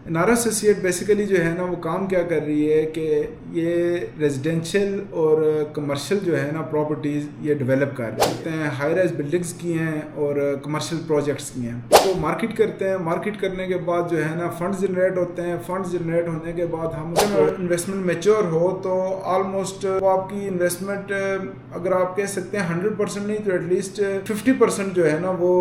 نارا associate basically جو ہے نا وہ کام کیا کر رہی ہے کہ یہ ریزیڈینشیل اور کمرشل جو ہے نا پراپرٹیز یہ ڈیولپ کر رہے ہیں، ہائی رائز بلڈنگس کی ہیں اور کمرشل پروجیکٹس کی ہیں، تو مارکیٹ کرتے ہیں۔ مارکیٹ کرنے کے بعد جو ہے نا فنڈز جنریٹ ہوتے ہیں۔ فنڈز جنریٹ ہونے کے بعد ہم انویسٹمنٹ میچور ہو تو آلموسٹ وہ آپ کی انویسٹمنٹ اگر آپ کہہ سکتے ہیں 100% نہیں تو ایٹ لیسٹ 50% جو ہے نا وہ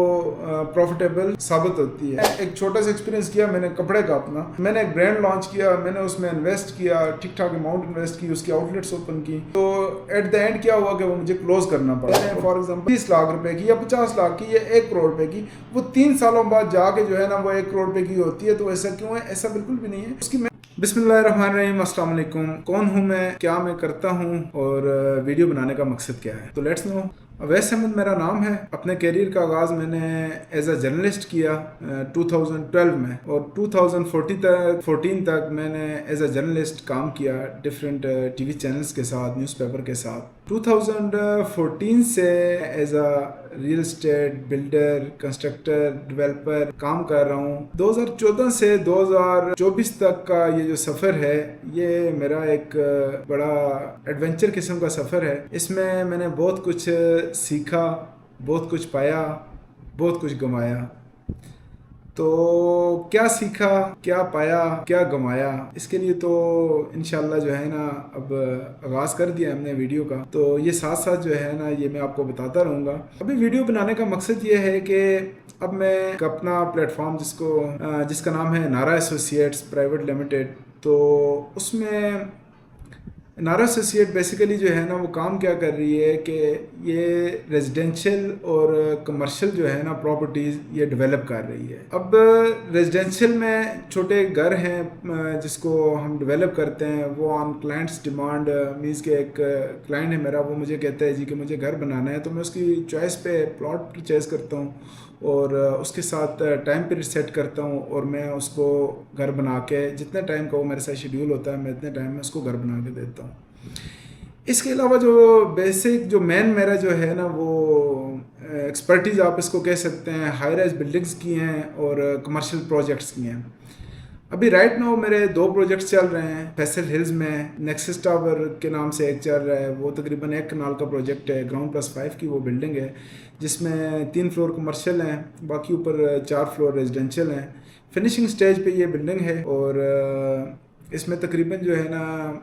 پروفیٹیبل ثابت ہوتی ہے۔ ایک چھوٹا سا ایکسپیرینس کیا میں نے کپڑے کا اپنا، میں نے ایک برانڈ لانچ کیا، میں نے اس میں انویسٹ کیا، ٹھیک ٹھاک اماؤنٹ انویسٹ کی، اس کی آؤٹ لیٹس اوپن کی، تو ایٹ دا اینڈ کیا ہوا کہ وہ مجھے کلوز کرنا پڑا۔ فار ایگزامپل 30 لاکھ روپے کی یا 50 لاکھ کی یا 1 کروڑ روپے کی، وہ 3 سالوں بعد جا کے جو ہے نا وہ 1 کروڑ روپے کی ہوتی ہے۔ تو ایسا کیوں ہے؟ ایسا بالکل بھی نہیں ہے اس کی۔ بسم اللہ الرحمن الرحیم، السلام علیکم۔ کون ہوں میں، کیا میں کرتا ہوں اور ویڈیو بنانے کا مقصد کیا ہے؟ تو لیٹس نو۔ اویس احمد میرا نام ہے۔ اپنے کیریئر کا آغاز میں نے ایز اے جرنلسٹ کیا 2012 میں، اور 2014 تک میں نے ایز اے جرنلسٹ کام کیا ڈفرینٹ ٹی وی چینلز کے ساتھ، نیوز پیپر کے ساتھ۔ 2014 سے as a real estate builder, constructor, developer کام کر رہا ہوں۔ 2014 سے 2024 تک کا یہ جو سفر ہے یہ میرا ایک بڑا ایڈونچر قسم کا سفر ہے۔ اس میں میں نے بہت کچھ سیکھا، بہت کچھ پایا، بہت کچھ گنوایا۔ تو کیا سیکھا، کیا پایا، کیا گنوایا، اس کے لیے تو انشاءاللہ جو ہے نا اب آغاز کر دیا ہم نے ویڈیو کا، تو یہ ساتھ ساتھ جو ہے نا یہ میں آپ کو بتاتا رہوں گا۔ ابھی ویڈیو بنانے کا مقصد یہ ہے کہ اب میں اپنا پلیٹ فارم جس کا نام ہے نارا ایسوسیٹس پرائیویٹ لمیٹڈ، تو اس میں نارا ایسوسیٹ بیسیکلی جو ہے نا وہ کام کیا کر رہی ہے کہ یہ ریزیڈینشیل اور کمرشل جو ہے نا پراپرٹیز یہ ڈیولپ کر رہی ہے۔ اب ریزیڈینشیل میں چھوٹے گھر ہیں جس کو ہم ڈیولپ کرتے ہیں، وہ آن کلائنٹس ڈیمانڈ، مینس کہ ایک کلائنٹ ہے میرا، وہ مجھے کہتا ہے جی کہ مجھے گھر بنانا ہے، تو میں اس کی چوائس پہ پلاٹ پرچیز کرتا ہوں اور اس کے ساتھ ٹائم پیریڈ سیٹ کرتا ہوں، اور میں اس کو گھر بنا کے جتنے ٹائم کا وہ میرے ساتھ شیڈیول ہوتا ہے میں اتنے ٹائم میں اس کو گھر بنا کے دیتا ہوں۔ اس کے علاوہ جو بیسک جو مین میرا جو ہے نا وہ ایکسپرٹیز آپ اس کو کہہ سکتے ہیں ہائی رائز بلڈنگس کی ہیں اور کمرشل پروجیکٹس کی ہیں۔ ابھی رائٹ ناؤ میرے 2 پروجیکٹس چل رہے ہیں فیصل ہلز میں، نیکسس ٹاور کے نام سے ایک چل رہا ہے، وہ تقریباً 1 کنال کا پروجیکٹ ہے، گراؤنڈ+5 کی وہ بلڈنگ ہے، جس میں 3 فلور کمرشل ہیں، باقی اوپر 4 فلور ریزیڈینشیل ہیں۔ فنیشنگ سٹیج پہ یہ بلڈنگ ہے، اور اس میں تقریباً جو ہے نا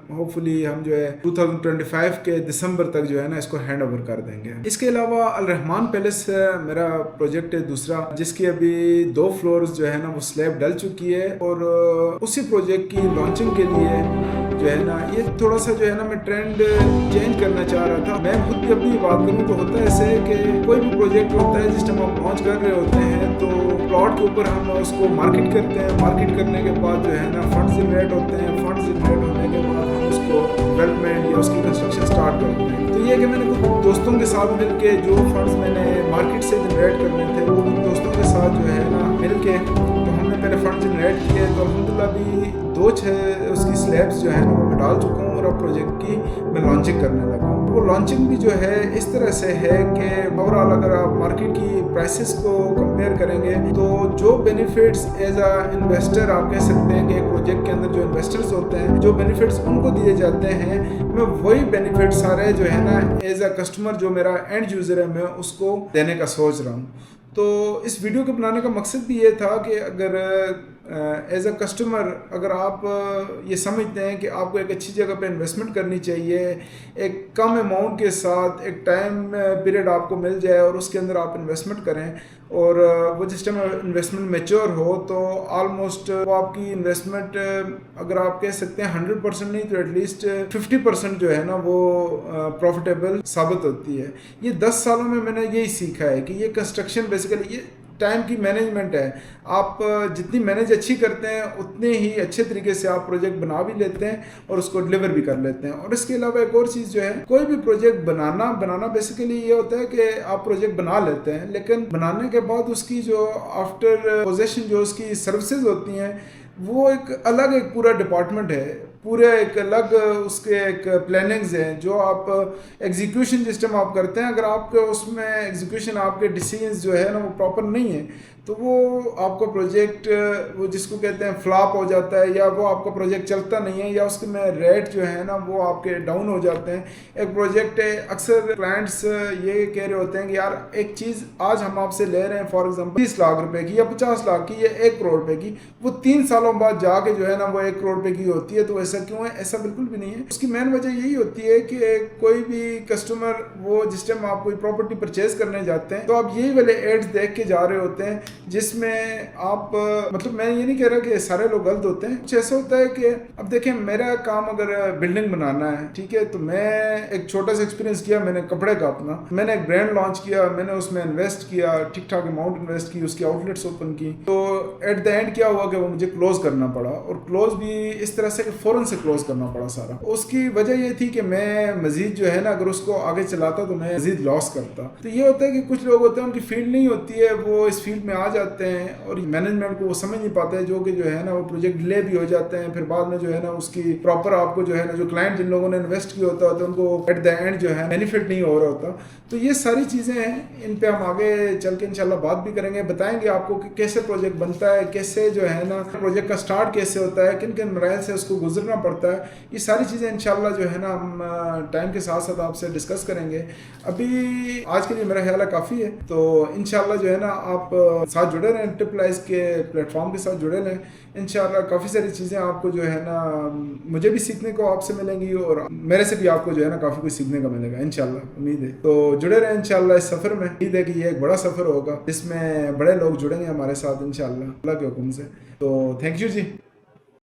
ہوپ فلی ہم جو ہے 2025 کے دسمبر تک جو ہے نا اس کو ہینڈ اوور کر دیں گے۔ اس کے علاوہ الرحمان پیلس میرا پروجیکٹ ہے دوسرا، جس کی ابھی 2 فلورز جو ہے نا وہ سلیب ڈل چکی ہے، اور اسی پروجیکٹ کی لانچنگ کے لیے جو ہے نا یہ تھوڑا سا جو ہے نا میں ٹرینڈ چینج کرنا چاہ رہا تھا۔ میں خود بھی اپنی بات کروں تو ہوتا ہے ایسے کہ کوئی بھی پروجیکٹ ہوتا ہے جس ٹائم ہم لانچ کر رہے ہوتے ہیں تو پلاٹ کے اوپر ہم اس کو مارکیٹ کرتے ہیں، مارکیٹ کرنے کے بعد جو ہے نا فنڈز جنریٹ ہوتے ہیں، فنڈز جنریٹ ہونے کے بعد ہم اس کو ڈیولپمنٹ یا اس کی کنسٹرکشن سٹارٹ کرتے ہیں۔ تو یہ کہ میں نے کچھ دوستوں کے ساتھ مل کے جو فنڈز میں نے مارکیٹ سے جنریٹ کرنے تھے وہ کچھ دوستوں کے ساتھ جو ہے نا مل کے تو ہم نے پہلے فنڈ جنریٹ کیے، تو الحمدللہ ابھی 2-6 اس کی سلیبس جو ہے نا وہ میں ڈال چکا ہوں، اور اب پروجیکٹ کی میں لانچنگ کرنے لگا ہوں۔ وہ لانچنگ بھی جو ہے اس طرح سے ہے کہ اوور آل اگر آپ مارکیٹ کی پرائسز کو کمپیئر کریں گے تو جو بینیفٹس ایز اے انویسٹر آپ کہہ سکتے ہیں کہ ایک پروجیکٹ کے اندر جو انویسٹرز ہوتے ہیں جو بینیفٹس ان کو دیے جاتے ہیں، میں وہی بینیفٹ سارے جو ہے نا ایز اے کسٹمر جو میرا اینڈ یوزر ہے میں اس کو دینے کا سوچ رہا ہوں۔ تو اس ویڈیو کے بنانے کا مقصد بھی یہ تھا کہ اگر ایز اے کسٹمر اگر آپ یہ سمجھتے ہیں کہ آپ کو ایک اچھی جگہ پہ انویسٹمنٹ کرنی چاہیے، ایک کم اماؤنٹ کے ساتھ ایک ٹائم پیریڈ آپ کو مل جائے اور اس کے اندر آپ انویسٹمنٹ کریں، اور وہ جس ٹائم انویسٹمنٹ میچور ہو تو آلموسٹ وہ آپ کی انویسٹمنٹ اگر آپ کہہ سکتے ہیں 100% نہیں تو ایٹ لیسٹ 50% جو ہے نا وہ پروفیٹیبل ثابت ہوتی ہے۔ یہ 10 سالوں میں نے یہی سیکھا ہے کہ یہ کنسٹرکشن بیسیکلی یہ ٹائم کی مینجمنٹ ہے۔ آپ جتنی مینیج اچھی کرتے ہیں اتنے ہی اچھے طریقے سے آپ پروجیکٹ بنا بھی لیتے ہیں اور اس کو ڈلیور بھی کر لیتے ہیں۔ اور اس کے علاوہ ایک اور چیز جو ہے، کوئی بھی پروجیکٹ بنانا بیسیکلی یہ ہوتا ہے کہ آپ پروجیکٹ بنا لیتے ہیں، لیکن بنانے کے بعد اس کی جو آفٹر پوزیشن جو اس کی سروسز ہوتی ہیں وہ ایک الگ ایک پورا ڈپارٹمنٹ ہے۔ پورے ایک الگ اس کے ایک پلاننگز ہیں جو آپ ایگزیکیوشن جس ٹائم آپ کرتے ہیں، اگر آپ کے اس میں ایگزیکیوشن آپ کے ڈیسیجنز جو ہے نا وہ پراپر نہیں ہے تو وہ آپ کا پروجیکٹ وہ جس کو کہتے ہیں فلاپ ہو جاتا ہے، یا وہ آپ کا پروجیکٹ چلتا نہیں ہے، یا اس کے میں ریٹ جو ہے نا وہ آپ کے ڈاؤن ہو جاتے ہیں. ایک پروجیکٹ ہے، اکثر کلائنٹس یہ کہہ رہے ہوتے ہیں کہ یار ایک چیز آج ہم آپ سے لے رہے ہیں فار ایگزامپل 30 لاکھ روپے کی یا 50 لاکھ کی یا 1 کروڑ روپے کی، وہ 3 سالوں بعد جا کے جو ہے نا وہ 1 کروڑ روپے کی ہوتی ہے. تو ایسا کیوں ہے؟ ایسا بالکل بھی نہیں ہے. اس کی مین وجہ یہی ہوتی ہے کہ کوئی بھی کسٹمر وہ جس ٹائم آپ کوئی پراپرٹی پرچیز کرنے جاتے ہیں تو آپ یہی والے ایڈز دیکھ کے جا رہے ہوتے ہیں جس میں آپ مطلب میں یہ نہیں کہہ رہا کہ سارے لوگ غلط ہوتے ہیں. کچھ ایسا ہوتا ہے کہ اب دیکھیں میرا کام اگر بلڈنگ بنانا ہے، ٹھیک ہے، تو میں ایک چھوٹا سا ایکسپیرینس کیا، میں نے کپڑے کا اپنا، میں نے ایک برانڈ لانچ کیا، میں نے اس میں انویسٹ کیا، ٹھیک ٹھاک اماؤنٹ انویسٹ کی، اس کی آؤٹ لیٹس اوپن کی. تو ایٹ دا اینڈ کیا ہوا کہ وہ مجھے کلوز کرنا پڑا، اور کلوز بھی اس طرح سے کہ فوراً سے کلوز کرنا پڑا سارا. اس کی وجہ یہ تھی کہ میں مزید جو ہے نا اگر اس کو آگے چلاتا تو میں مزید لاس کرتا. تو یہ ہوتا ہے کہ کچھ لوگ ہوتے ہیں ان کی فیلڈ نہیں ہوتی ہے، وہ اس فیلڈ میں آ جاتے ہیں اور مینجمنٹ کو وہ سمجھ نہیں پاتے ہیں، جو کہ جو ہے نا وہ پروجیکٹ ڈیلے بھی ہو جاتے ہیں. پھر بعد میں جو ہے نا اس کی پراپر آپ کو جو ہے نا جو کلائنٹ جن لوگوں نے انویسٹ کیا ہوتا ہے ان کو ایٹ دا اینڈ جو ہے بینیفٹ نہیں ہو رہا ہوتا. تو یہ ساری چیزیں ہیں، ان پہ ہم آگے چل کے انشاءاللہ بات بھی کریں گے، بتائیں گے آپ کو کہ کیسے پروجیکٹ بنتا ہے، کیسے جو ہے نا پروجیکٹ کا سٹارٹ کیسے ہوتا ہے، کن کن مراحل سے اس کو گزرنا پڑتا ہے. یہ ساری چیزیں انشاءاللہ جو ہے نا ہم ٹائم کے ساتھ ساتھ آپ سے ڈسکس کریں گے. ابھی آج کے لیے میرا خیال ہے کافی ہے. تو انشاءاللہ جو ہے نا آپ ساتھ جڑے رہیں، ٹرپ لائز کے پلیٹ فارم کے ساتھ جڑے رہیں. انشاءاللہ کافی ساری چیزیں آپ کو جو ہے نا مجھے بھی سیکھنے کو آپ سے ملیں گی، اور میرے سے بھی آپ کو جو ہے نا کافی کچھ سیکھنے کا ملے گا انشاءاللہ، امید ہے. تو جڑے رہیں انشاءاللہ اس سفر میں. امید ہے کہ یہ ایک بڑا سفر ہوگا جس میں بڑے لوگ جڑیں گے ہمارے ساتھ انشاءاللہ اللہ کے حکم سے. تو تھینک یو جی.